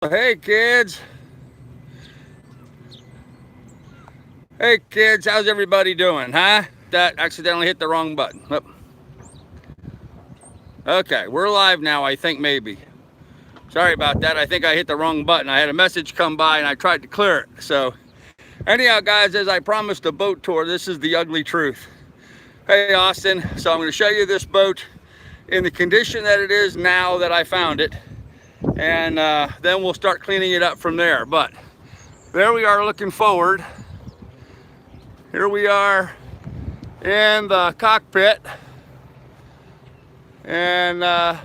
Hey kids. Hey kids, how's everybody doing, huh? That accidentally hit the wrong button. Oop. Okay, we're live now, I think maybe. Sorry about that. I think I hit the wrong button. I had a message come by and I tried to clear it. So, anyhow, guys, as I promised a boat tour, this is the ugly truth. Hey, Austin. So, I'm going to show you this boat in the condition that it is now that I found it. And then we'll start cleaning it up from there. But there we are looking forward. Here we are in the cockpit, and let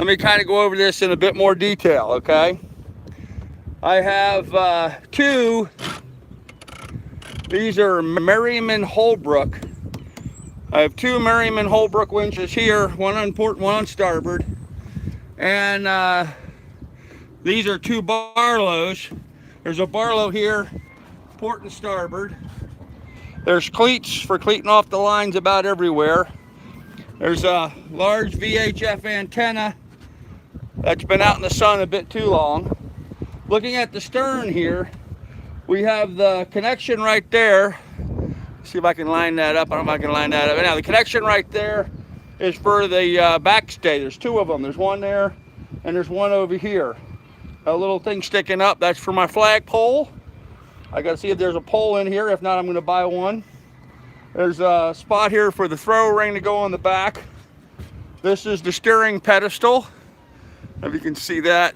me kind of go over this in a bit more detail, okay? I have these are Merriman Holbrook. I have two Merriman Holbrook winches here, one on port, one on starboard, and these are two Barlows. There's a Barlow here, port and starboard. There's cleats for cleating off the lines about everywhere. There's a large VHF antenna that's been out in the sun a bit too long. Looking at the stern here, we have the connection right there. See if I can line that up. I don't know if I can line that up. Now, the connection right there is for the backstay. There's two of them. There's one there, and there's one over here. A little thing sticking up, that's for my flagpole. I gotta see if there's a pole in here. If not, I'm gonna buy one. There's a spot here for the throw ring to go on the back. This is the steering pedestal. If you can see that.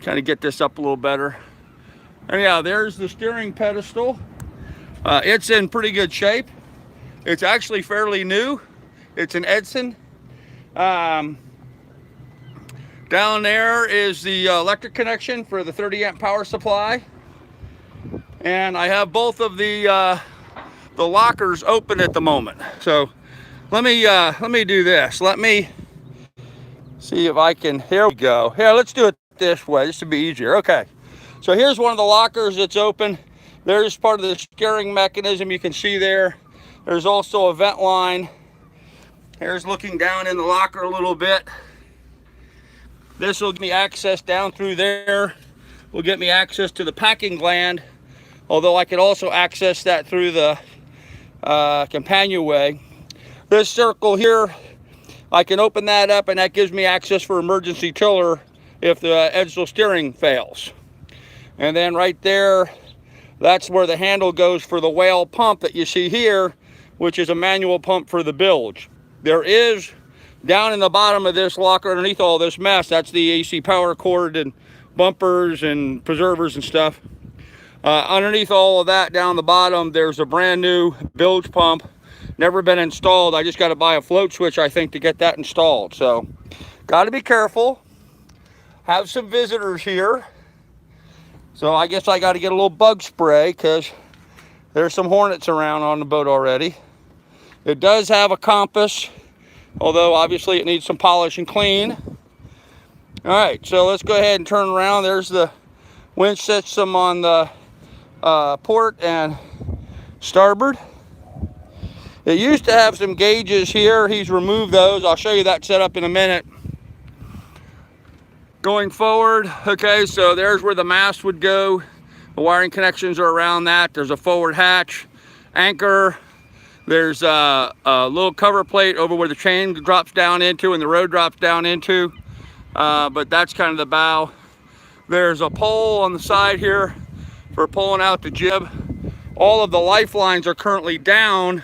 Kind of get this up a little better. Anyhow, there's the steering pedestal. It's in pretty good shape. It's actually fairly new. It's an Edson. Down there is the electric connection for the 30 amp power supply. And I have both of the lockers open at the moment. So let me do this. Let me see if I can. Here we go. Here, let's do it this way. This should be easier. Okay. So here's one of the lockers that's open. There's part of the steering mechanism you can see there. There's also a vent line. Here's looking down in the locker a little bit. This will give me access down through there. Will get me access to the packing gland. Although I could also access that through the companionway. This circle here, I can open that up and that gives me access for emergency tiller if the Edsel steering fails. And then right there, that's where the handle goes for the whale pump that you see here, which is a manual pump for the bilge. There is, down in the bottom of this locker underneath all this mess, that's the AC power cord and bumpers and preservers and stuff. Underneath all of that down the bottom, there's a brand new bilge pump. Never been installed. I just got to buy a float switch, I think, to get that installed. So, got to be careful. Have some visitors here. So, I guess I got to get a little bug spray because there's some hornets around on the boat already. It does have a compass, although obviously it needs some polish and clean. All right, so let's go ahead and turn around. There's the winch system on the port and starboard. It used to have some gauges here. He's removed those. I'll show you that setup in a minute. Going forward, okay, so there's where the mast would go. The wiring connections are around that. There's a forward hatch, anchor. There's a little cover plate over where the chain drops down into and the rod drops down into. But that's kind of the bow. There's a pole on the side here for pulling out the jib. All of the lifelines are currently down.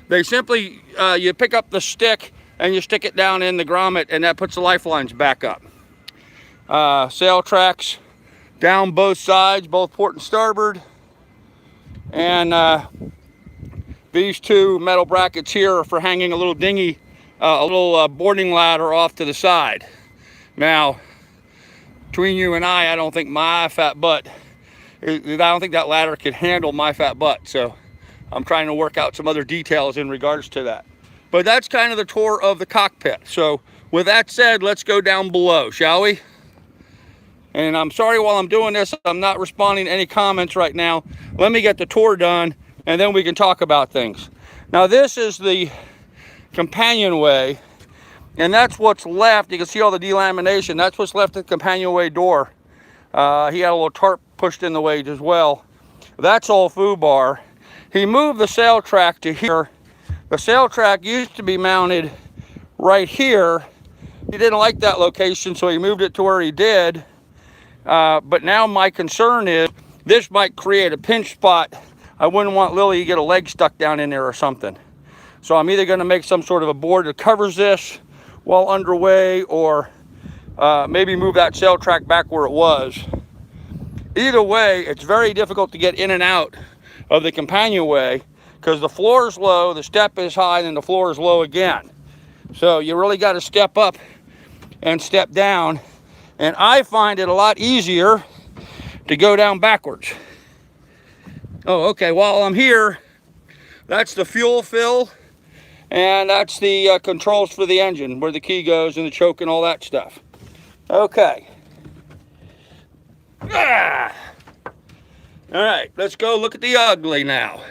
They simply, you pick up the stick and you stick it down in the grommet and that puts the lifelines back up. Sail tracks down both sides, both port and starboard. And these two metal brackets here are for hanging a little dinghy, a little boarding ladder off to the side. Now, between you and I don't think my fat butt, I don't think that ladder could handle my fat butt. So I'm trying to work out some other details in regards to that. But that's kind of the tour of the cockpit. So with that said, let's go down below, shall we? And I'm sorry while I'm doing this, I'm not responding to any comments right now. Let me get the tour done and then we can talk about things. Now this is the companionway. And that's what's left. You can see all the delamination. That's what's left at the companionway door. He had a little tarp pushed in the way as well. That's all foobar. He moved the sail track to here. The sail track used to be mounted right here. He didn't like that location, so he moved it to where he did. But now my concern is this might create a pinch spot. I wouldn't want Lily to get a leg stuck down in there or something. So I'm either going to make some sort of a board that covers this while underway, or maybe move that sail track back where it was. Either way, it's very difficult to get in and out of the companionway because the floor is low, the step is high, and the floor is low again. So you really got to step up and step down. And I find it a lot easier to go down backwards. Oh, okay, while I'm here, that's the fuel fill. And that's the controls for the engine, where the key goes and the choke and all that stuff. Okay. Ah. All right, let's go look at the ugly now.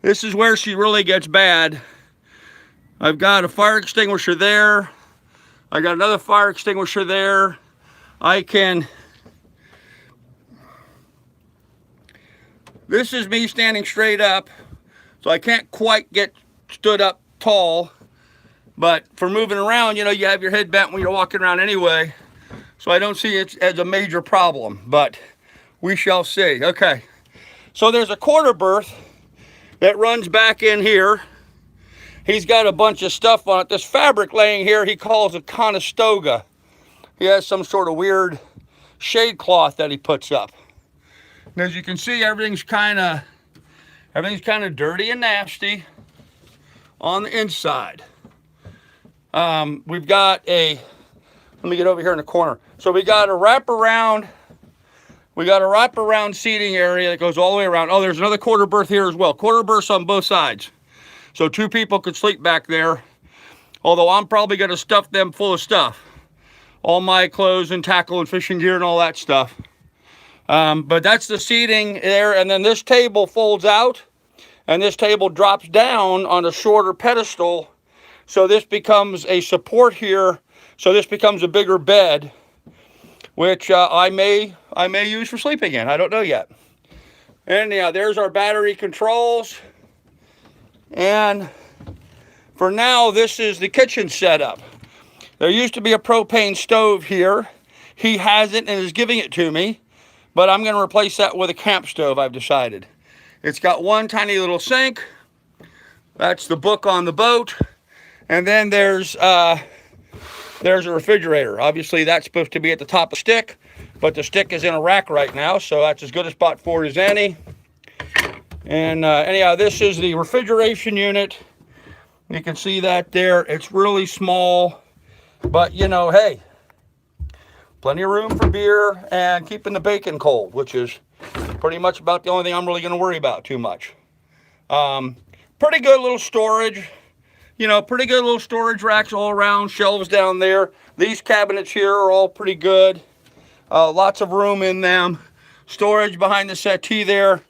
This is where she really gets bad. I've got a fire extinguisher there. I got another fire extinguisher there. This is me standing straight up, so I can't quite get stood up tall, but for moving around, you know, you have your head bent when you're walking around anyway, so I don't see it as a major problem, but we shall see. Okay, so there's a quarter berth that runs back in here. He's got a bunch of stuff on it. This fabric laying here, he calls a Conestoga. He has some sort of weird shade cloth that he puts up. And as you can see, everything's kind of dirty and nasty on the inside. We've got let me get over here in the corner. So we got a wraparound seating area that goes all the way around. Oh, there's another quarter berth here as well. Quarter berths on both sides. So 2 people could sleep back there. Although I'm probably going to stuff them full of stuff. All my clothes and tackle and fishing gear and all that stuff. But that's the seating there. And then this table folds out. And this table drops down on a shorter pedestal. So this becomes a support here. So this becomes a bigger bed, which I may use for sleeping in. I don't know yet. And yeah, there's our battery controls. And for now, this is the kitchen setup. There used to be a propane stove here. He has it and is giving it to me. But I'm going to replace that with a camp stove, I've decided. It's got one tiny little sink. That's the book on the boat. And then there's a refrigerator. Obviously, that's supposed to be at the top of the stick, but the stick is in a rack right now, so that's as good a spot for it as any. And anyhow, this is the refrigeration unit. You can see that there. It's really small, but you know, hey, plenty of room for beer and keeping the bacon cold, which is pretty much about the only thing I'm really going to worry about too much. Pretty good little storage. You know, pretty good little storage racks all around, shelves down there. These cabinets here are all pretty good. Lots of room in them. Storage behind the settee there.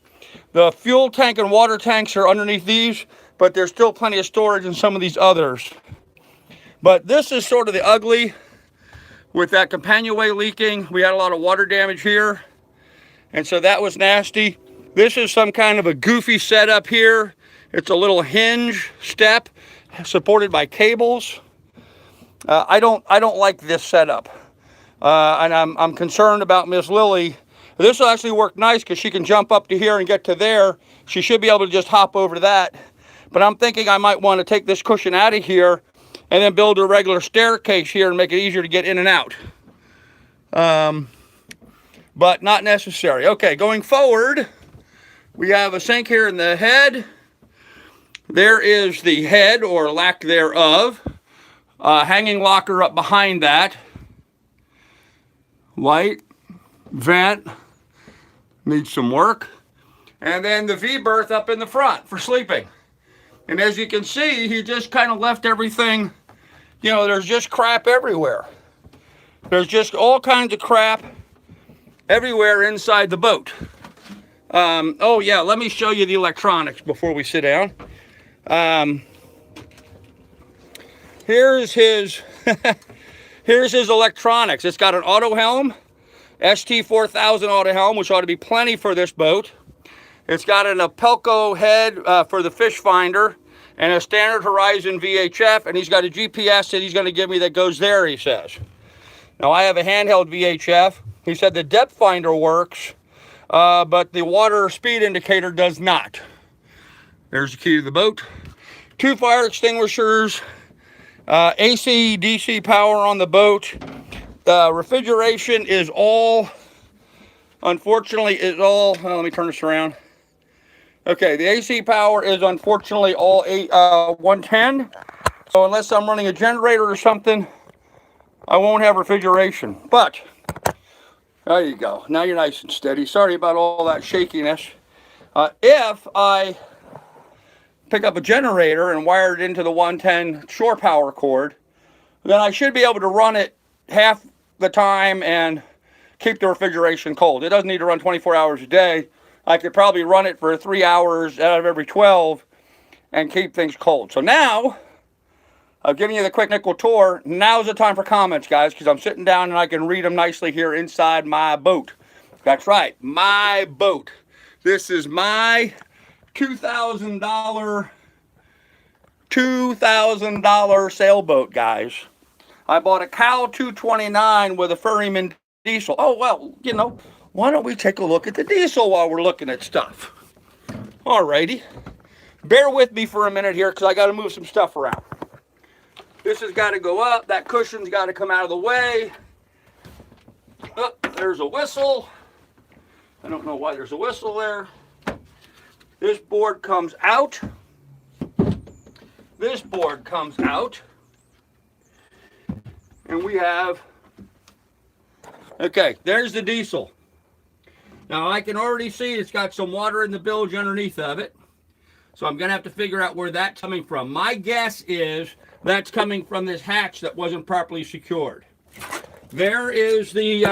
The fuel tank and water tanks are underneath these, but there's still plenty of storage in some of these others. But this is sort of the ugly with that companionway leaking. We had a lot of water damage here, and so that was nasty. This is some kind of a goofy setup here. It's a little hinge step supported by cables. I don't like this setup, and I'm concerned about Miss Lily. This will actually work nice because she can jump up to here and get to there. She should be able to just hop over to that. But I'm thinking I might want to take this cushion out of here and then build a regular staircase here and make it easier to get in and out. But not necessary. Okay, going forward, we have a sink here in the head. There is the head, or lack thereof. Hanging locker up behind that. Light, vent, needs some work. And then the V-berth up in the front for sleeping. And as you can see, he just kind of left everything, you know, there's just crap everywhere. There's just all kinds of crap everywhere inside the boat. Oh yeah, let me show you the electronics before we sit down. here's his here's his electronics. It's got an auto helm, ST4000 auto helm, which ought to be plenty for this boat. It's got an Apelco head for the fish finder and a standard Horizon VHF, and he's got a GPS that he's going to give me that goes there, he says. Now, I have a handheld VHF. He said the depth finder works, but the water speed indicator does not. There's the key to the boat. 2 fire extinguishers, AC, DC power on the boat. Refrigeration is all, unfortunately, let me turn this around. Okay, the AC power is unfortunately all 110. So unless I'm running a generator or something, I won't have refrigeration. But, there you go. Now you're nice and steady. Sorry about all that shakiness. If I pick up a generator and wire it into the 110 shore power cord, then I should be able to run it half the time and keep the refrigeration cold. It doesn't need to run 24 hours a day. I could probably run it for 3 hours out of every 12 and keep things cold. So now, I've given you the quick nickel tour. Now's the time for comments, guys, because I'm sitting down and I can read them nicely here inside my boat. That's right, my boat. This is my $2,000 sailboat, guys. I bought a Cal 229 with a Ferryman diesel. Oh, well, you know, why don't we take a look at the diesel while we're looking at stuff? Alrighty. Bear with me for a minute here because I got to move some stuff around. This has got to go up. That cushion's got to come out of the way. Oh, there's a whistle. I don't know why there's a whistle there. This board comes out. This board comes out. And we have, okay, there's the diesel. Now I can already see it's got some water in the bilge underneath of it. So I'm going to have to figure out where that's coming from. My guess is that's coming from this hatch that wasn't properly secured. There is there's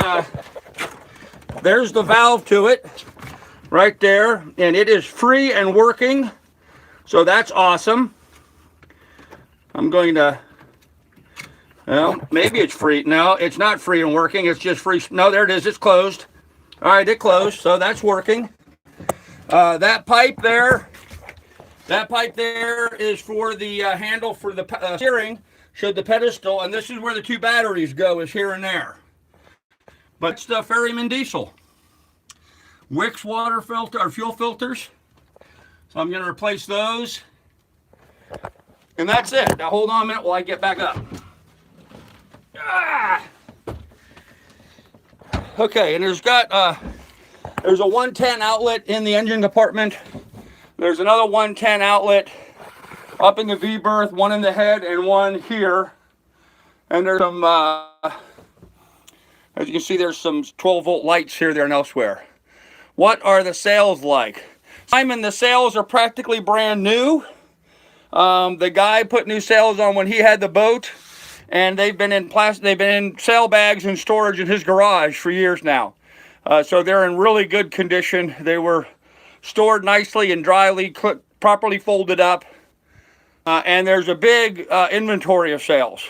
the valve to it right there. And it is free and working. So that's awesome. I'm going to, well, maybe it's free. No, it's not free and working. It's just free. No, there it is. It's closed. All right, it closed. So that's working. That pipe there is for the handle for the steering, should the pedestal. And this is where the 2 batteries go, is here and there. But it's the Ferryman diesel. Wicks water filter, or fuel filters. So I'm going to replace those. And that's it. Now hold on a minute while I get back up. Okay, and there's a 110 outlet in the engine compartment. There's another 110 outlet up in the V berth, one in the head and one here. And there's some, as you can see, there's some 12-volt lights here, there, and elsewhere. What are the sails like? Simon, the sails are practically brand new. The guy put new sails on when he had the boat. And they've been in sail bags and storage in his garage for years now. So they're in really good condition. They were stored nicely and dryly, properly folded up. And there's a big inventory of sails.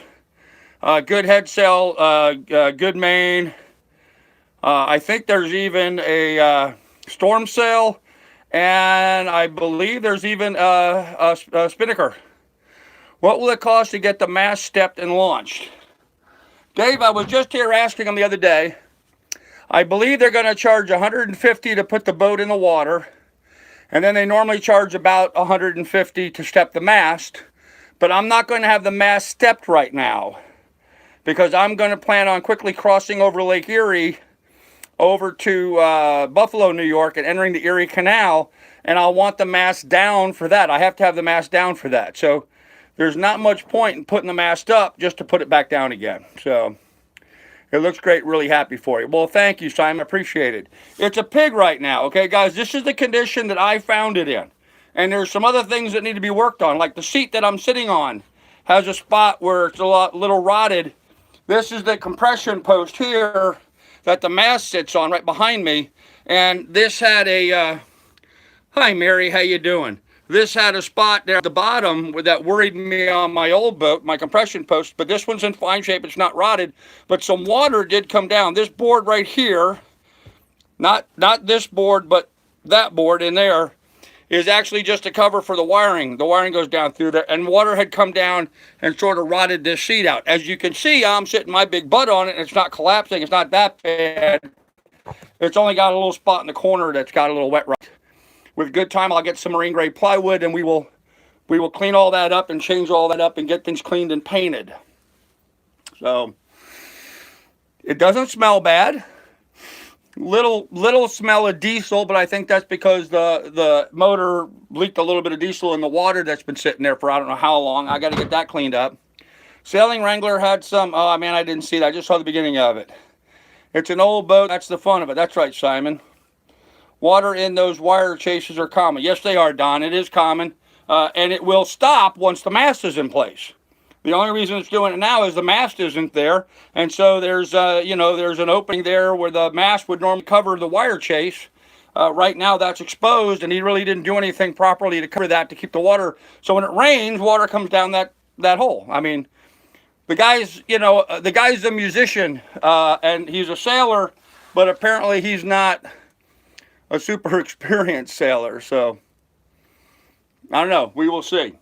Good head sail, good main. I think there's even a storm sail. And I believe there's even a spinnaker. What will it cost to get the mast stepped and launched? Dave, I was just here asking them the other day. I believe they're going to charge $150 to put the boat in the water. And then they normally charge about $150 to step the mast. But I'm not going to have the mast stepped right now, because I'm going to plan on quickly crossing over Lake Erie over to Buffalo, New York, and entering the Erie Canal. And I'll want the mast down for that. I have to have the mast down for that. So there's not much point in putting the mast up just to put it back down again. So it looks great. Really happy for you. Well, thank you, Simon. Appreciate it. It's a pig right now. Okay, guys, this is the condition that I found it in. And there's some other things that need to be worked on. Like the seat that I'm sitting on has a spot where it's a little rotted. This is the compression post here that the mast sits on right behind me. And this had a, hi Mary, how you doing? This had a spot there at the bottom that worried me on my old boat, my compression post, but this one's in fine shape. It's not rotted, but some water did come down. This board right here, not this board, but that board in there, is actually just a cover for the wiring. The wiring goes down through there, and water had come down and sort of rotted this seat out. As you can see, I'm sitting my big butt on it, and it's not collapsing. It's not that bad. It's only got a little spot in the corner that's got a little wet rot. With good time, I'll get some marine grade plywood, and we will clean all that up and change all that up and get things cleaned and painted. So it doesn't smell bad. Little smell of diesel, but I think that's because the motor leaked a little bit of diesel in the water that's been sitting there for I don't know how long. I got to get that cleaned up. Sailing Wrangler had some, oh man, I didn't see that. I just saw the beginning of it. It's an old boat. That's the fun of it. That's right, Simon. Water in those wire chases are common. Yes, they are, Don. It is common. And it will stop once the mast is in place. The only reason it's doing it now is the mast isn't there. And so there's, there's an opening there where the mast would normally cover the wire chase. Right now that's exposed, and he really didn't do anything properly to cover that to keep the water. So when it rains, water comes down that hole. I mean, the guy's a musician, and he's a sailor, but apparently he's not a super experienced sailor. So I don't know. We will see.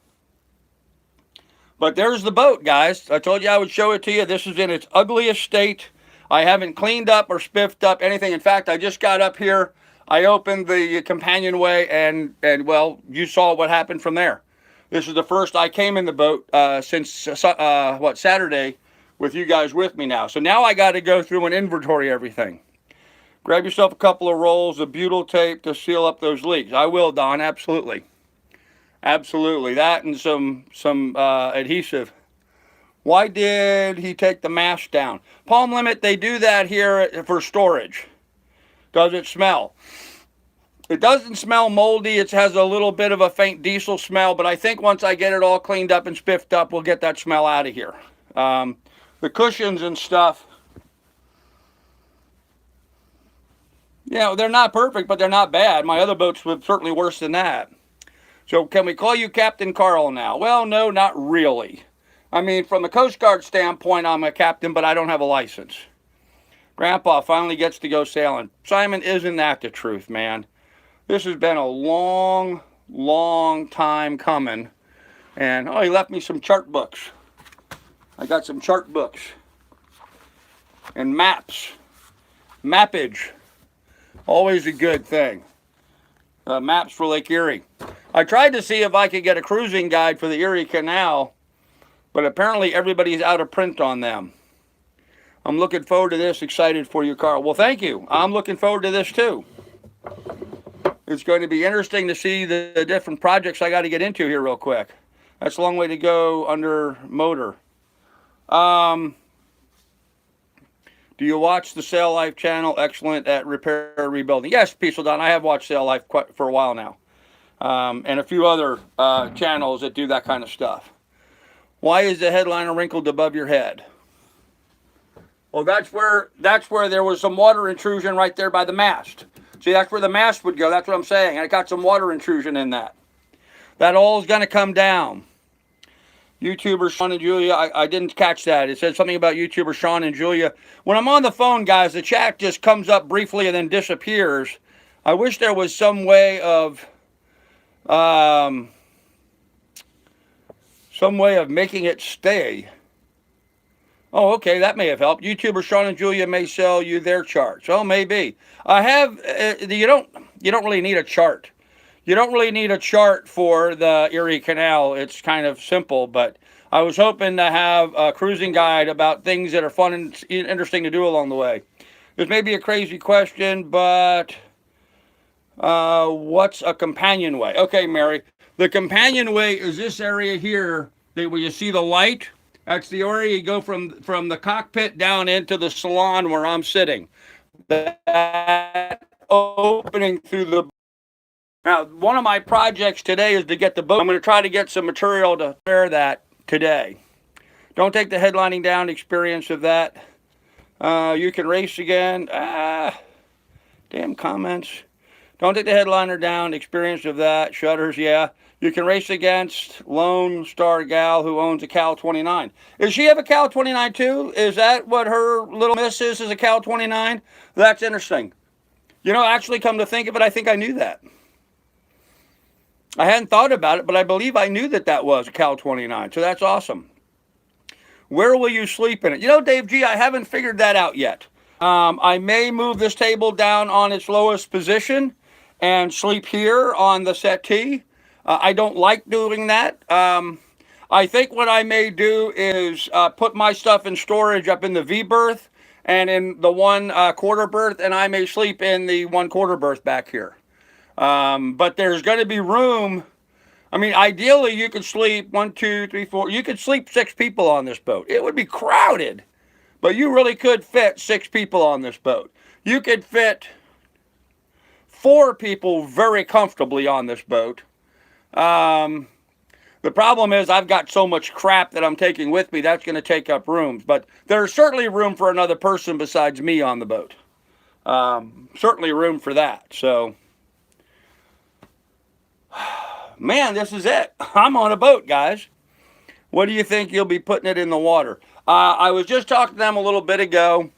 But there's the boat, guys. I told you I would show it to you. This is in its ugliest state. I haven't cleaned up or spiffed up anything. In fact, I just got up here. I opened the companionway, and well, you saw what happened from there. This is the first I came in the boat since, Saturday, with you guys with me now. So now I got to go through and inventory everything. Grab yourself a couple of rolls of butyl tape to seal up those leaks. I will, Don, absolutely. Absolutely, that and some adhesive. Why did he take the mast down? Palm Limit, they do that here for storage. Does it smell? It doesn't smell moldy. It has a little bit of a faint diesel smell, but I think once I get it all cleaned up and spiffed up, we'll get that smell out of here. The cushions and stuff, they're not perfect, but they're not bad. My other boats were certainly worse than that. So can we call you Captain Carl now? Well, no, not really. I mean, from the Coast Guard standpoint, I'm a captain, but I don't have a license. Grandpa finally gets to go sailing. Simon, isn't that the truth, man? This has been a long, long time coming. And, he left me some chart books. I got some chart books. And maps. Mappage. Always a good thing. Maps for Lake Erie. I tried to see if I could get a cruising guide for the Erie Canal, but apparently everybody's out of print on them. I'm looking forward to this. Excited for you, Carl. Well, thank you. I'm looking forward to this, too. It's going to be interesting to see the different projects I got to get into here real quick. That's a long way to go under motor. Do you watch the Sail Life channel? Excellent at repair and rebuilding. Yes, Peaceful Don, I have watched Sail Life for a while now. And a few other channels that do that kind of stuff. Why is the headliner wrinkled above your head? Well, that's where there was some water intrusion right there by the mast. See, that's where the mast would go. That's what I'm saying. And it got some water intrusion in that. That all is going to come down. YouTuber Sean and Julia, I didn't catch that. It said something about YouTuber Sean and Julia. When I'm on the phone, guys, the chat just comes up briefly and then disappears. I wish there was some way of making it stay. Oh, okay, that may have helped. YouTuber Sean and Julia may sell you their charts. Oh, maybe. I have. You don't really need a chart. You don't really need a chart for the Erie Canal. It's kind of simple, but I was hoping to have a cruising guide about things that are fun and interesting to do along the way. This may be a crazy question, but what's a companionway? Okay, Mary. The companionway is this area here where you see the light. That's the area you go from the cockpit down into the salon where I'm sitting. That opening through the... Now, one of my projects today is to get the boat. I'm going to try to get some material to repair that today. Don't take the headlining down experience of that. You can race again. Damn comments. Don't take the headliner down. Experience of that. Shutters, yeah. You can race against Lone Star Gal who owns a Cal 29. Does she have a Cal 29 too? Is that what her little miss is a Cal 29? That's interesting. You know, actually, come to think of it, I think I knew that. I hadn't thought about it, but I believe I knew that that was a Cal 29. So that's awesome. Where will you sleep in it? You know, Dave G, I haven't figured that out yet. I may move this table down on its lowest position and sleep here on the settee. I don't like doing that. I think what I may do is put my stuff in storage up in the V berth and in the one quarter berth, and I may sleep in the 1/4 berth back here. But there's going to be room. I mean, ideally, you could sleep 1, 2, 3, 4. You could sleep 6 people on this boat. It would be crowded, but you really could fit 6 people on this boat. You could fit 4 people very comfortably on this boat. The problem is I've got so much crap that I'm taking with me, that's going to take up rooms. But there's certainly room for another person besides me on the boat. Certainly room for that. So, man, this is it. I'm on a boat, guys. What do you think you'll be putting it in the water? I was just talking to them a little bit ago.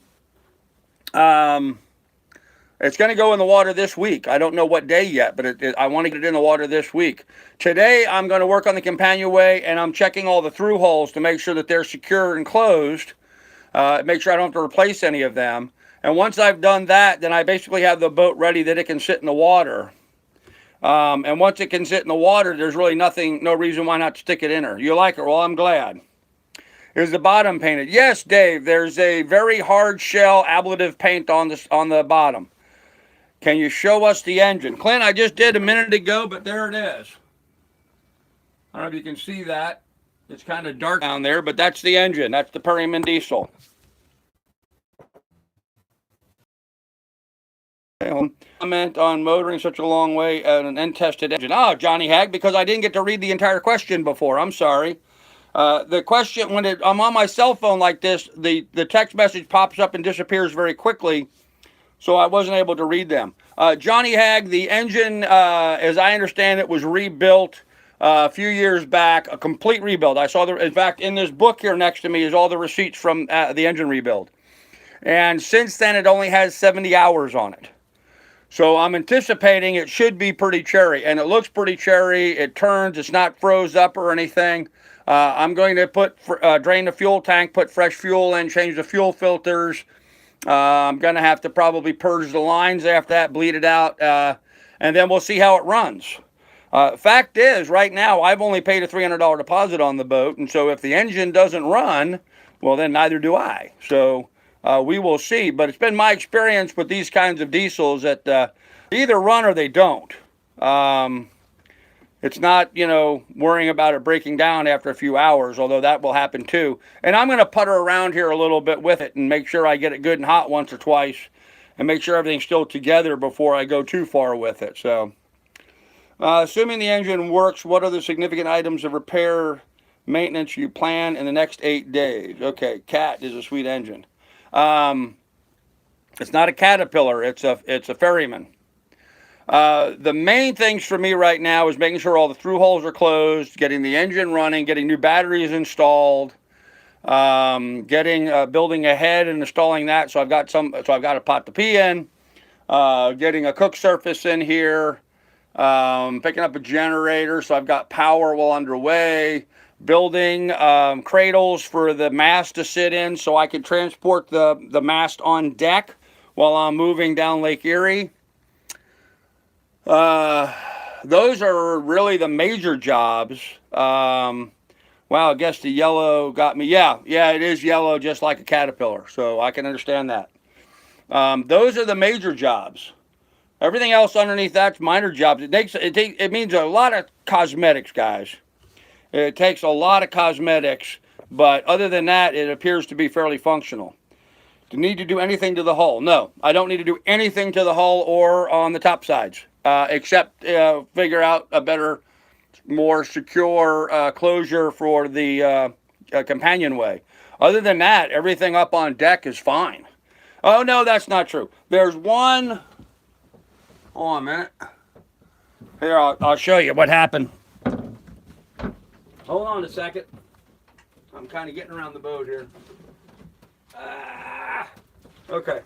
It's going to go in the water this week. I don't know what day yet, but I want to get it in the water this week. Today, I'm going to work on the companionway, and I'm checking all the through holes to make sure that they're secure and closed. Make sure I don't have to replace any of them. And once I've done that, then I basically have the boat ready that it can sit in the water. And once it can sit in the water, there's really no reason why not stick it in her. You like it? Well, I'm glad. Is the bottom painted? Yes, Dave. There's a very hard shell ablative paint on the bottom. Can you show us the engine? Clint, I just did a minute ago, but there it is. I don't know if you can see that. It's kind of dark down there, but that's the engine. That's the Perryman diesel. Comment on motoring such a long way at an untested engine. Oh, Johnny Hag, because I didn't get to read the entire question before. I'm sorry. The question, when I'm on my cell phone like this, the text message pops up and disappears very quickly. So I wasn't able to read them. Johnny Hag, the engine, as I understand it, was rebuilt a few years back, a complete rebuild. I saw in fact, in this book here next to me is all the receipts from the engine rebuild. And since then, it only has 70 hours on it. So I'm anticipating it should be pretty cherry. And it looks pretty cherry. It turns. It's not froze up or anything. I'm going to drain the fuel tank, put fresh fuel in, change the fuel filters. I'm going to have to probably purge the lines after that, bleed it out, and then we'll see how it runs. Fact is, right now, I've only paid a $300 deposit on the boat, and so if the engine doesn't run, well, then neither do I. So we will see, but it's been my experience with these kinds of diesels that they either run or they don't. It's not, worrying about it breaking down after a few hours, although that will happen too. And I'm going to putter around here a little bit with it and make sure I get it good and hot once or twice and make sure everything's still together before I go too far with it. So, assuming the engine works, what are the significant items of repair maintenance you plan in the next 8 days? Okay, Cat is a sweet engine. It's not a Caterpillar, it's a Ferryman. The main things for me right now is making sure all the through holes are closed, getting the engine running, getting new batteries installed, building a head and installing that. So I've got a pot to pee in, getting a cook surface in here, picking up a generator. So I've got power well underway, building cradles for the mast to sit in so I can transport the mast on deck while I'm moving down Lake Erie. Those are really the major jobs. Wow, I guess the yellow got me. Yeah, it is yellow just like a Caterpillar, so I can understand that. Those are the major jobs. Everything else underneath that's minor jobs. It means a lot of cosmetics, guys. It takes a lot of cosmetics, but other than that, it appears to be fairly functional. Do you need to do anything to the hull? No, I don't need to do anything to the hull or on the top sides. Except figure out a better, more secure closure for the companionway. Other than that, everything up on deck is fine. Oh, no, that's not true. There's one Hold on a minute. Here, I'll show you what happened. Hold on a second. I'm kind of getting around the boat here. Okay.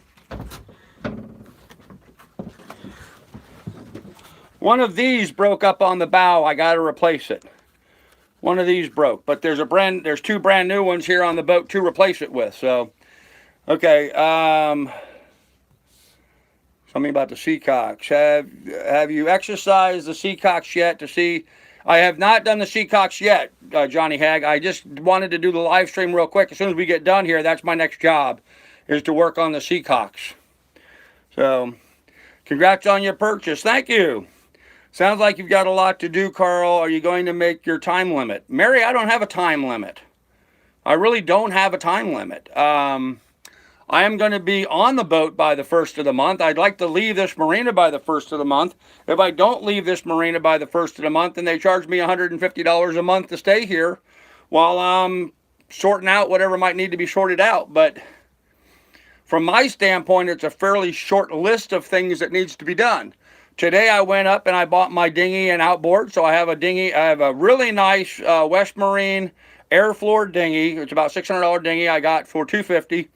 One of these broke up on the bow. I got to replace it. One of these broke, but there's two brand new ones here on the boat to replace it with. So, okay. Something about the Seacocks. Have you exercised the Seacocks yet to see? I have not done the Seacocks yet, Johnny Hag. I just wanted to do the live stream real quick. As soon as we get done here, that's my next job, is to work on the Seacocks. So, congrats on your purchase. Thank you. Sounds like you've got a lot to do, Carl. Are you going to make your time limit? Mary, I don't have a time limit. I really don't have a time limit. I am going to be on the boat by the 1st of the month. I'd like to leave this marina by the 1st of the month. If I don't leave this marina by the 1st of the month, then they charge me $150 a month to stay here while I'm sorting out whatever might need to be sorted out. But from my standpoint, it's a fairly short list of things that needs to be done. Today I went up and I bought my dinghy and outboard. So I have a dinghy. I have a really nice West Marine air floor dinghy. It's about $600 dinghy I got for $250.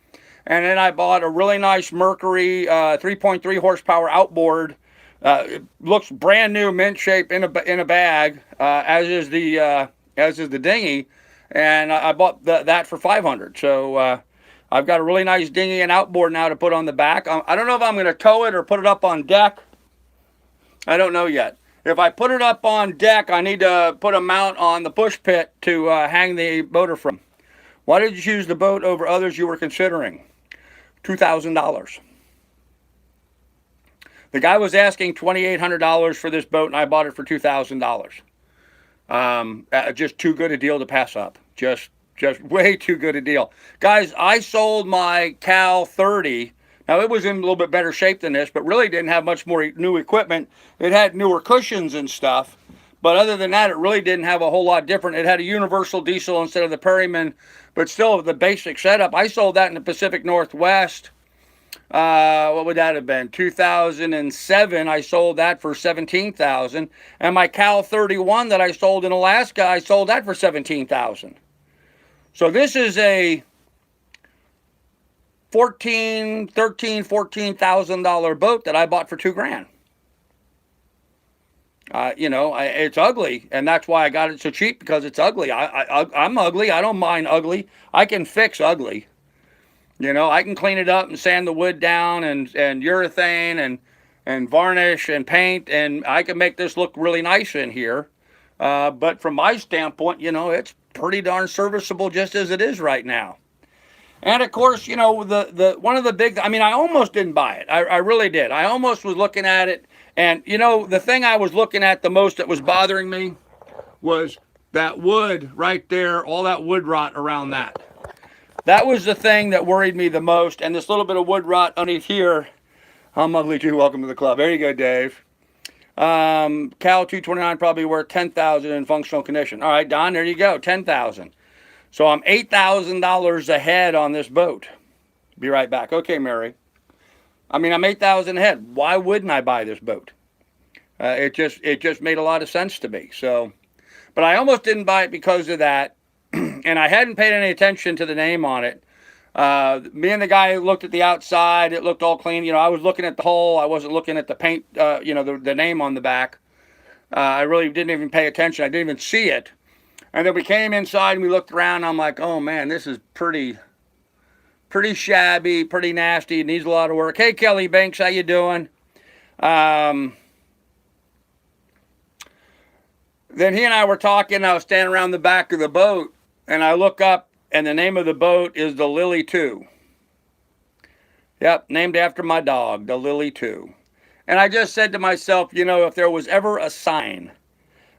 And then I bought a really nice Mercury 3.3 horsepower outboard. It looks brand new, mint shape in a bag, as is the dinghy. And I bought that for $500. So I've got a really nice dinghy and outboard now to put on the back. I don't know if I'm going to tow it or put it up on deck. I don't know yet. If I put it up on deck, I need to put a mount on the push pit to hang the motor from. Why did you choose the boat over others you were considering? $2,000. The guy was asking $2,800 for this boat, and I bought it for $2,000. Just too good a deal to pass up. Just way too good a deal. Guys, I sold my Cal 30. Now, it was in a little bit better shape than this, but really didn't have much more new equipment. It had newer cushions and stuff, but other than that, it really didn't have a whole lot different. It had a universal diesel instead of the Perryman, but still the basic setup. I sold that in the Pacific Northwest. What would that have been? 2007. I sold that for $17,000, and my Cal 31 that I sold in Alaska, I sold that for $17,000. So this is a $14,000 boat that I bought for $2,000. It's ugly, and that's why I got it so cheap, because it's ugly. I'm ugly. I don't mind ugly. I can fix ugly. I can clean it up and sand the wood down and urethane and varnish and paint, and I can make this look really nice in here. But from my standpoint, it's pretty darn serviceable just as it is right now. And of course, the one of the big, I almost didn't buy it. I really did. I almost was looking at it. And, the thing I was looking at the most that was bothering me was that wood right there, all that wood rot around that. That was the thing that worried me the most. And this little bit of wood rot underneath here. I'm ugly too. Welcome to the club. There you go, Dave. Cal 229 probably worth $10,000 in functional condition. All right, Don, there you go, $10,000. So I'm $8,000 ahead on this boat. Be right back. Okay, Mary. I'm $8,000 ahead. Why wouldn't I buy this boat? It just made a lot of sense to me. So, but I almost didn't buy it because of that, and I hadn't paid any attention to the name on it. Me and the guy looked at the outside. It looked all clean. I was looking at the hull. I wasn't looking at the paint. The name on the back. I really didn't even pay attention. I didn't even see it. And then we came inside and we looked around. And I'm like, oh man, this is pretty shabby, pretty nasty. It needs a lot of work. Hey, Kelly Banks, how you doing? Then he and I were talking. I was standing around the back of the boat, and I look up, and the name of the boat is the Lily 2. Yep, named after my dog, the Lily 2. And I just said to myself, if there was ever a sign.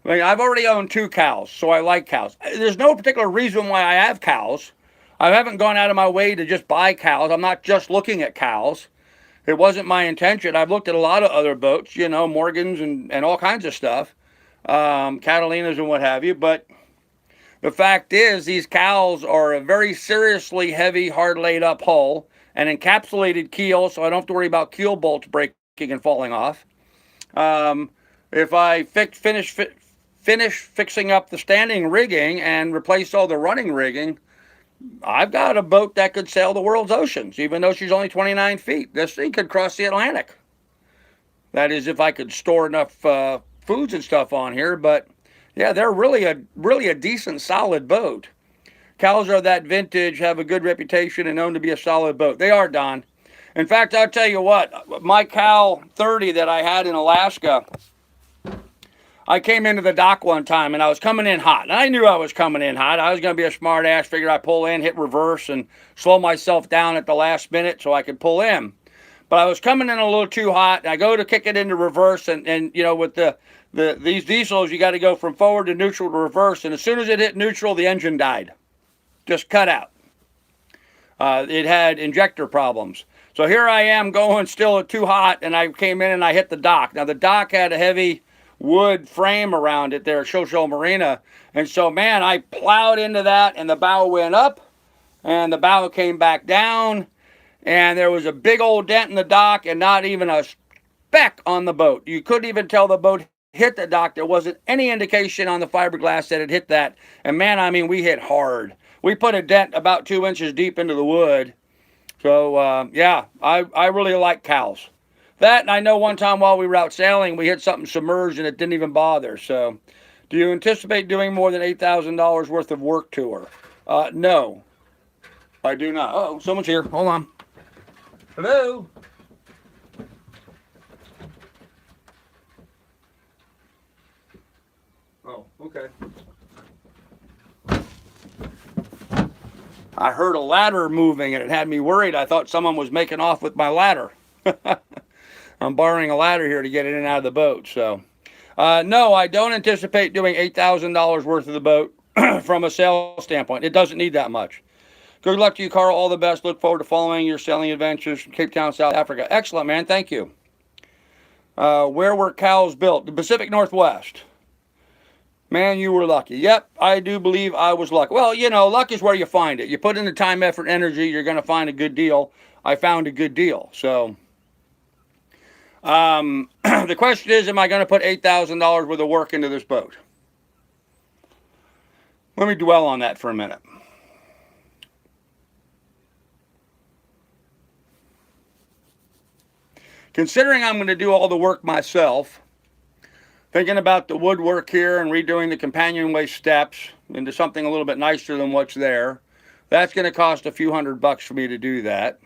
I've already owned 2 cows, so I like cows. There's no particular reason why I have cows. I haven't gone out of my way to just buy cows. I'm not just looking at cows. It wasn't my intention. I've looked at a lot of other boats, Morgans and all kinds of stuff, Catalinas and what have you. But the fact is, these cows are a very seriously heavy, hard laid up hull, an encapsulated keel, so I don't have to worry about keel bolts breaking and falling off. If I finish fixing up the standing rigging and replace all the running rigging, I've got a boat that could sail the world's oceans, even though she's only 29 feet. This thing could cross the Atlantic. That is, if I could store enough foods and stuff on here. But yeah, they're really a decent, solid boat. Cows are that vintage, have a good reputation, and known to be a solid boat. They are, Don. In fact, I'll tell you what, my Cal 30 that I had in Alaska, I came into the dock one time and I was coming in hot. And I knew I was coming in hot. I was going to be a smart ass, figure I'd pull in, hit reverse, and slow myself down at the last minute so I could pull in. But I was coming in a little too hot. And I go to kick it into reverse, and you know, with these diesels, you got to go from forward to neutral to reverse. And as soon as it hit neutral, the engine died. Just cut out. It had injector problems. So here I am going still too hot, and I came in and I hit the dock. Now the dock had a heavy wood frame around it there at Shoshone Marina. And so, man, I plowed into that, and the bow went up, and the bow came back down, and there was a big old dent in the dock and not even a speck on the boat. You couldn't even tell the boat hit the dock. There wasn't any indication on the fiberglass that it hit that. And man, I mean, we hit hard. We put a dent about 2 inches deep into the wood. So, yeah, I really like cows. That, and I know one time while we were out sailing, we hit something submerged and it didn't even bother. So, do you anticipate doing more than $8,000 worth of work to her? No, I do not. Oh, someone's here. Hold on. Hello? Oh, okay. I heard a ladder moving and it had me worried. I thought someone was making off with my ladder. I'm borrowing a ladder here to get in and out of the boat. So, no, I don't anticipate doing $8,000 worth of the boat from a sales standpoint. It doesn't need that much. Good luck to you, Carl. All the best. Look forward to following your sailing adventures from Cape Town, South Africa. Excellent, man. Thank you. Where were cows built? The Pacific Northwest. Man, you were lucky. Yep, I do believe I was lucky. Well, you know, luck is where you find it. You put in the time, effort, energy, you're going to find a good deal. I found a good deal. So, the question is, am I going to put $8,000 worth of work into this boat? Let me dwell on that for a minute. Considering I'm going to do all the work myself, thinking about the woodwork here and redoing the companionway steps into something a little bit nicer than what's there, that's going to cost a few $100 for me to do that.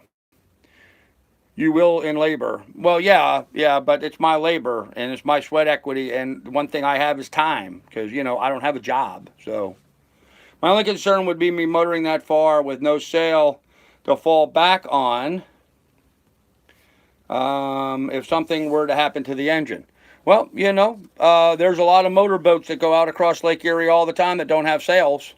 You will in labor. Well, yeah, but it's my labor and it's my sweat equity, and one thing I have is time, because, you know, I don't have a job. So my only concern would be me motoring that far with no sail to fall back on if something were to happen to the engine. Well, you know, there's a lot of motorboats that go out across Lake Erie all the time that don't have sails.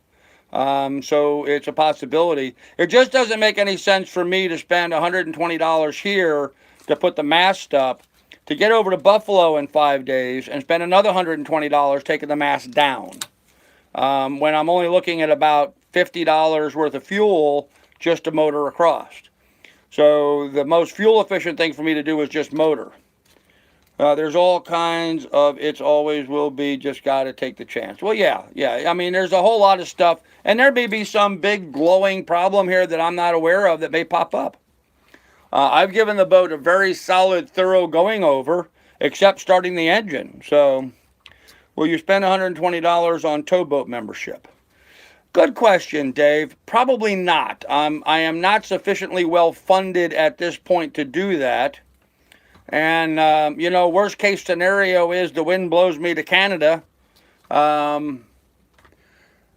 So it's a possibility. It just doesn't make any sense for me to spend $120 here to put the mast up, to get over to Buffalo in 5 days and spend another $120 taking the mast down, when I'm only looking at about $50 worth of fuel just to motor across. So the most fuel efficient thing for me to do is just motor. There's all kinds of it's always will be, just got to take the chance. Well, yeah. I mean, there's a whole lot of stuff, and there may be some big glowing problem here that I'm not aware of that may pop up. I've given the boat a very solid, thorough going over, except starting the engine. So, will you spend $120 on towboat membership? Good question, Dave. Probably not. I am not sufficiently well funded at this point to do that. And, you know, worst case scenario is the wind blows me to Canada. You know,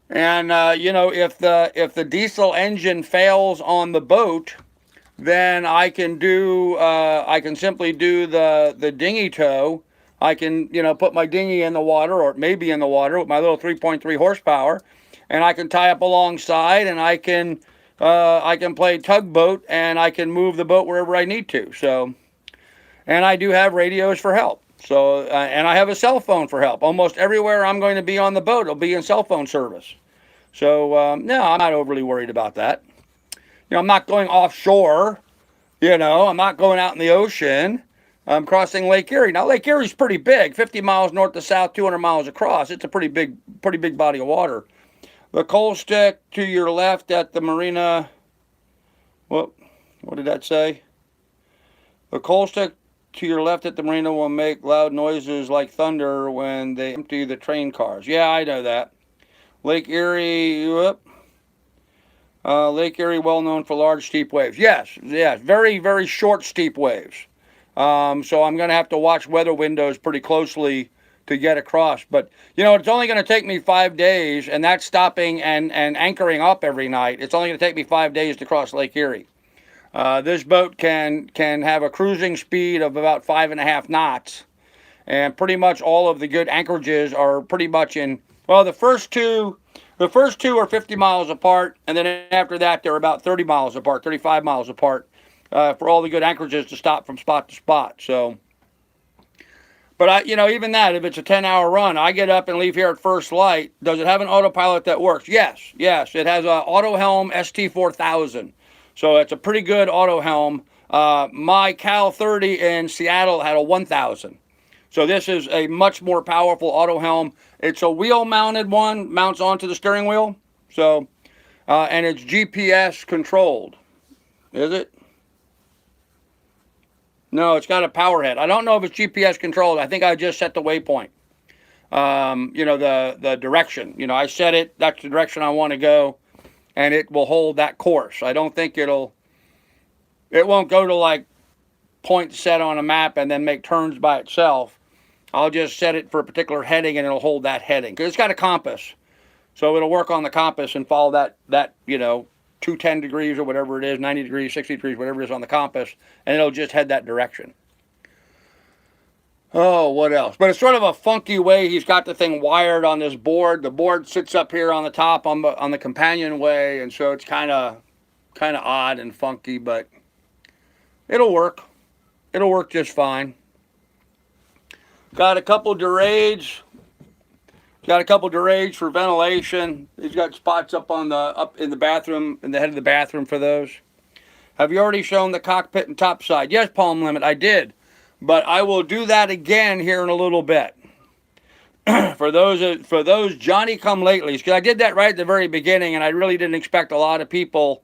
if the diesel engine fails on the boat, then I can simply do the dinghy tow. I can, you know, put my dinghy in the water, or maybe in the water with my little 3.3 horsepower, and I can tie up alongside, and I can play tugboat, and I can move the boat wherever I need to. So. And I do have radios for help. So, and I have a cell phone for help. Almost everywhere I'm going to be on the boat, it'll be in cell phone service. So, no, I'm not overly worried about that. You know, I'm not going offshore. You know, I'm not going out in the ocean. I'm crossing Lake Erie. Now Lake Erie's pretty big, 50 miles north to south, 200 miles across. It's a pretty big body of water. The coal stick to your left at the marina. What did that say? The coal stick to your left at the marina will make loud noises like thunder when they empty the train cars. Yeah, I know that. Lake Erie, Lake Erie, well known for large steep waves. Yes, very, very short steep waves. So I'm going to have to watch weather windows pretty closely to get across. But, it's only going to take me 5 days, and that's stopping and anchoring up every night. It's only going to take me 5 days to cross Lake Erie. This boat can have a cruising speed of about 5.5 knots, and pretty much all of the good anchorages are pretty much in. Well, the first two are 50 miles apart, and then after that they're about 30 miles apart, 35 miles apart, for all the good anchorages to stop from spot to spot. So, but even that, if it's a 10-hour run, I get up and leave here at first light. Does it have an autopilot that works? Yes. It has a auto helm ST4000. So it's a pretty good auto helm. My Cal 30 in Seattle had a 1000. So this is a much more powerful auto helm. It's a wheel-mounted one, mounts onto the steering wheel. So, and it's GPS controlled. Is it? No, it's got a power head. I don't know if it's GPS controlled. I think I just set the waypoint. The direction. I set it. That's the direction I want to go, and it will hold that course. I don't think it won't go to like points set on a map and then make turns by itself. I'll just set it for a particular heading and it'll hold that heading. Because it's got a compass. So it'll work on the compass and follow that 210 degrees or whatever it is, 90 degrees, 60 degrees, whatever it is on the compass, and it'll just head that direction. Oh, what else? But it's sort of a funky way he's got the thing wired on this board. The board sits up here on the top on the companionway, and so it's kind of odd and funky, but it'll work. It'll work just fine. Got a couple derades. Got a couple derades for ventilation. He's got spots up in the bathroom, in the head of the bathroom for those. Have you already shown the cockpit and top side? Yes, Palm Limit, I did. But I will do that again here in a little bit. for those Johnny-come-latelys, because I did that right at the very beginning, and I really didn't expect a lot of people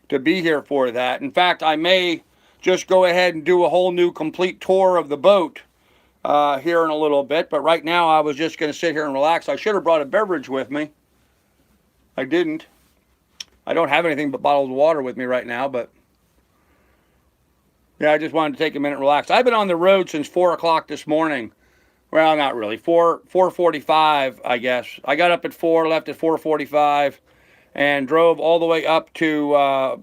to be here for that. In fact, I may just go ahead and do a whole new complete tour of the boat here in a little bit, but right now I was just going to sit here and relax. I should have brought a beverage with me. I didn't. I don't have anything but bottled water with me right now, but yeah, I just wanted to take a minute and relax. I've been on the road since 4 o'clock this morning. Well, not really. 4:45, I guess. I got up at 4, left at 4:45, and drove all the way up to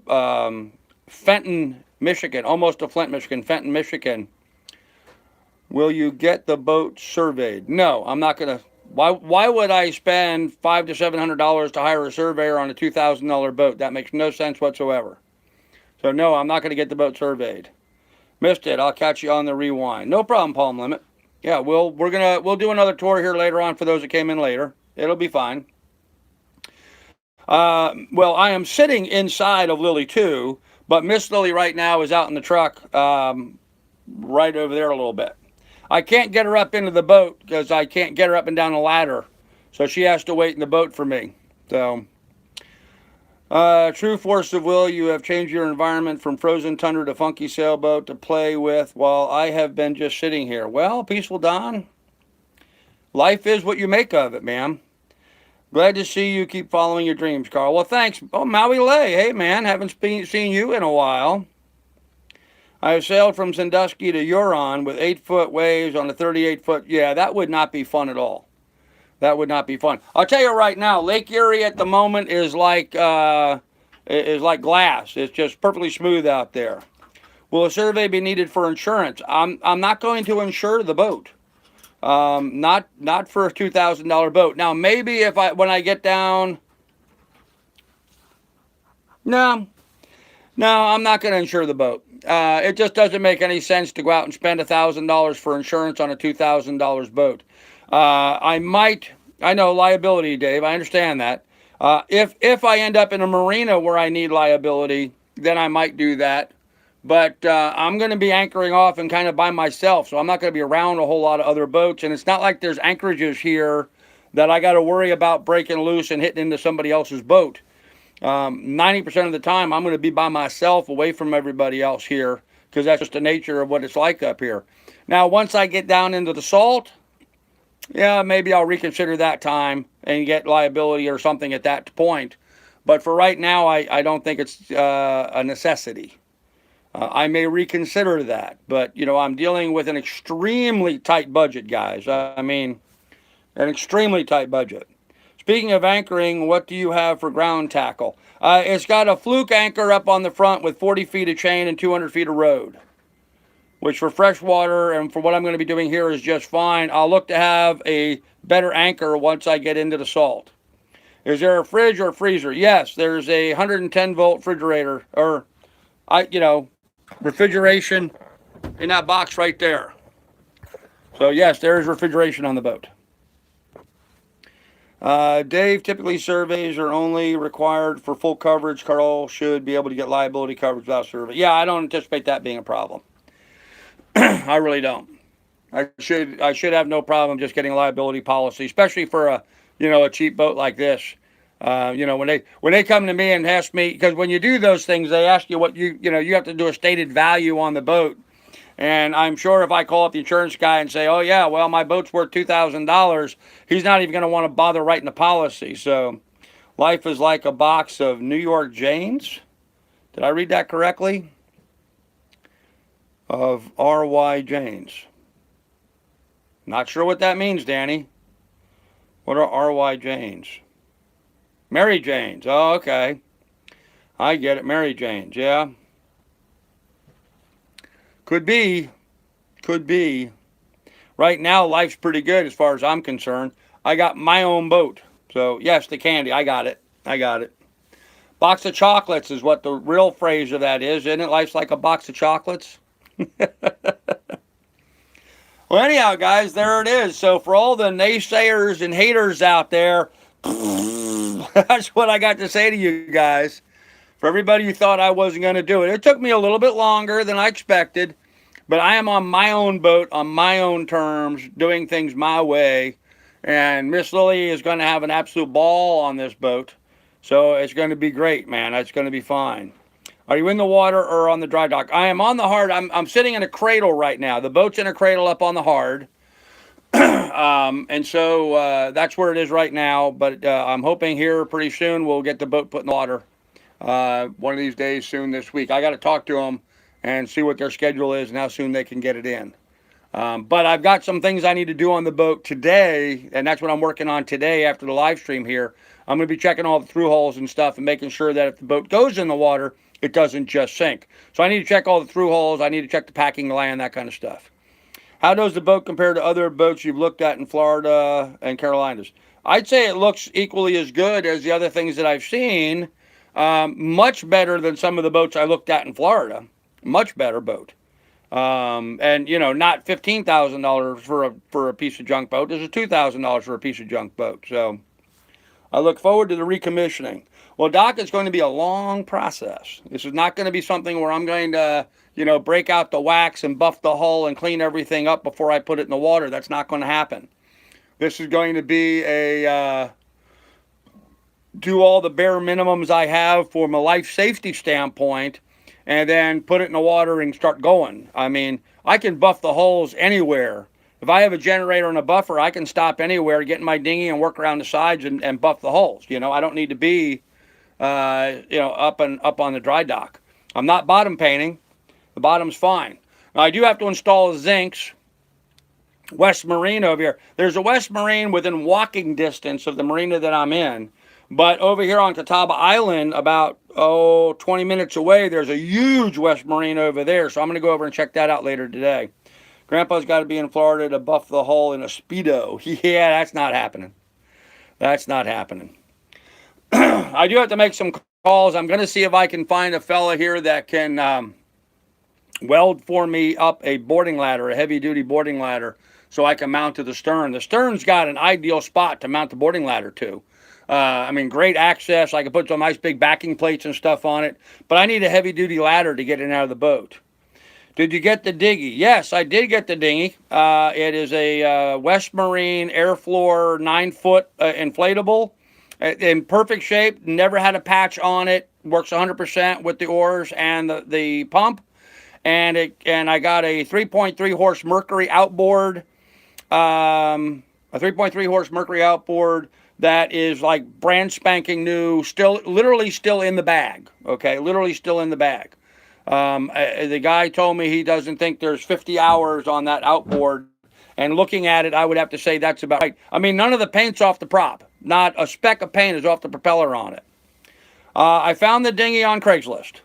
Fenton, Michigan, almost to Flint, Michigan, Fenton, Michigan. Will you get the boat surveyed? No, I'm not going to. Why would I spend $500 to $700 to hire a surveyor on a $2,000 boat? That makes no sense whatsoever. So no, I'm not going to get the boat surveyed. Missed it. I'll catch you on the rewind. No problem, Palm Limit. Yeah, we'll do another tour here later on for those that came in later. It'll be fine. Well, I am sitting inside of Lily 2, but Miss Lily right now is out in the truck right over there a little bit. I can't get her up into the boat because I can't get her up and down the ladder. So she has to wait in the boat for me. So, true force of will, you have changed your environment from frozen tundra to funky sailboat to play with while I have been just sitting here. Well, Peaceful Dawn, life is what you make of it, ma'am. Glad to see you keep following your dreams, Carl. Well, thanks. Oh, Maui Lay. Hey, man, haven't seen you in a while. I have sailed from Sandusky to Huron with 8-foot waves on a 38-foot. Yeah, that would not be fun at all. That would not be fun. I'll tell you right now, Lake Erie at the moment is like glass. It's just perfectly smooth out there. Will a survey be needed for insurance? I'm not going to insure the boat. Not for a $2,000 boat. Now maybe when I get down. No, I'm not going to insure the boat. It just doesn't make any sense to go out and spend $1,000 for insurance on a $2,000 boat. I know liability, Dave, I understand that. If I end up in a marina where I need liability, then I might do that. But I'm going to be anchoring off and kind of by myself, so I'm not going to be around a whole lot of other boats. And it's not like there's anchorages here that I got to worry about breaking loose and hitting into somebody else's boat. 90% of the time, I'm going to be by myself, away from everybody else here, because that's just the nature of what it's like up here. Now, once I get down into the salt, yeah, maybe I'll reconsider that time and get liability or something at that point. But for right now, I don't think it's a necessity. I may reconsider that, but I'm dealing with an extremely tight budget, guys. I mean, an extremely tight budget. Speaking of anchoring, what do you have for ground tackle? It's got a fluke anchor up on the front with 40 feet of chain and 200 feet of rode, which for freshwater and for what I'm going to be doing here is just fine. I'll look to have a better anchor once I get into the salt. Is there a fridge or a freezer? Yes, there's a 110 volt refrigerator or refrigeration in that box right there. So yes, there is refrigeration on the boat. Dave, typically surveys are only required for full coverage. Carl should be able to get liability coverage without survey. Yeah, I don't anticipate that being a problem. I really don't. I should have no problem just getting a liability policy, especially for a cheap boat like this. When they come to me and ask me, because when you do those things, they ask you what you have to do a stated value on the boat. And I'm sure if I call up the insurance guy and say, oh yeah, well, my boat's worth $2,000, he's not even going to want to bother writing the policy. So life is like a box of New York Janes. Did I read that correctly? Of R.Y. Janes. Not sure what that means, Danny. What are R.Y. Janes? Mary Janes. Oh, okay. I get it. Mary Janes. Yeah. Could be. Right now, life's pretty good as far as I'm concerned. I got my own boat. So, yes, the candy. I got it. Box of chocolates is what the real phrase of that is. Isn't it? Life's like a box of chocolates. Well, anyhow, guys, there it is. So for all the naysayers and haters out there, that's what I got to say to you guys. For everybody who thought I wasn't going to do it, it took me a little bit longer than I expected, but I am on my own boat, on my own terms, doing things my way, and Miss Lily is going to have an absolute ball on this boat, so it's going to be great, man. It's going to be fine. Are you in the water or on the dry dock? I am on the hard. I'm sitting in a cradle right now. The boat's in a cradle up on the hard. And so that's where it is right now. But I'm hoping here pretty soon we'll get the boat put in the water. One of these days soon this week. I got to talk to them and see what their schedule is and how soon they can get it in. But I've got some things I need to do on the boat today, and that's what I'm working on today after the live stream here. I'm going to be checking all the through holes and stuff and making sure that if the boat goes in the water, it doesn't just sink. So I need to check all the through holes. I need to check the packing land, that kind of stuff. How does the boat compare to other boats you've looked at in Florida and Carolinas? I'd say it looks equally as good as the other things that I've seen. Much better than some of the boats I looked at in Florida. Much better boat. And, not $15,000 for a piece of junk boat. This is $2,000 for a piece of junk boat. So I look forward to the recommissioning. Well, Doc, it's going to be a long process. This is not going to be something where I'm going to, break out the wax and buff the hull and clean everything up before I put it in the water. That's not going to happen. This is going to be do all the bare minimums I have from a life safety standpoint and then put it in the water and start going. I mean, I can buff the hulls anywhere. If I have a generator and a buffer, I can stop anywhere, get in my dinghy and work around the sides and buff the hulls. I don't need to be up on the dry dock. I'm not bottom painting. The bottom's fine. Now, I do have to install zincs. West Marine over here. There's a West Marine within walking distance of the marina that I'm in. But over here on Catawba Island, about 20 minutes away, there's a huge West Marine over there. So I'm going to go over and check that out later today. Grandpa's got to be in Florida to buff the hull in a Speedo. Yeah, that's not happening. I do have to make some calls. I'm going to see if I can find a fella here that can weld for me up a boarding ladder, a heavy-duty boarding ladder, so I can mount to the stern. The stern's got an ideal spot to mount the boarding ladder to. I mean, great access. I can put some nice big backing plates and stuff on it. But I need a heavy duty ladder to get in and out of the boat. Did you get the dinghy? Yes, I did get the dinghy. It is a West Marine Airfloor 9-foot inflatable in perfect shape. Never had a patch on it. Works 100% with the oars and the pump. And I got a 3.3 horse Mercury outboard. A 3.3 horse Mercury outboard that is like brand spanking new, literally still in the bag. Okay, literally still in the bag. The guy told me he doesn't think there's 50 hours on that outboard. And looking at it, I would have to say that's about right. I mean, none of the paint's off the prop. Not a speck of paint is off the propeller on it. I found the dinghy on Craigslist.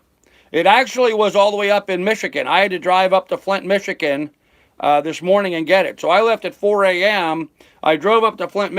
It actually was all the way up in Michigan. I had to drive up to Flint, Michigan this morning and get it. So I left at 4 a.m. I drove up to Flint, Michigan.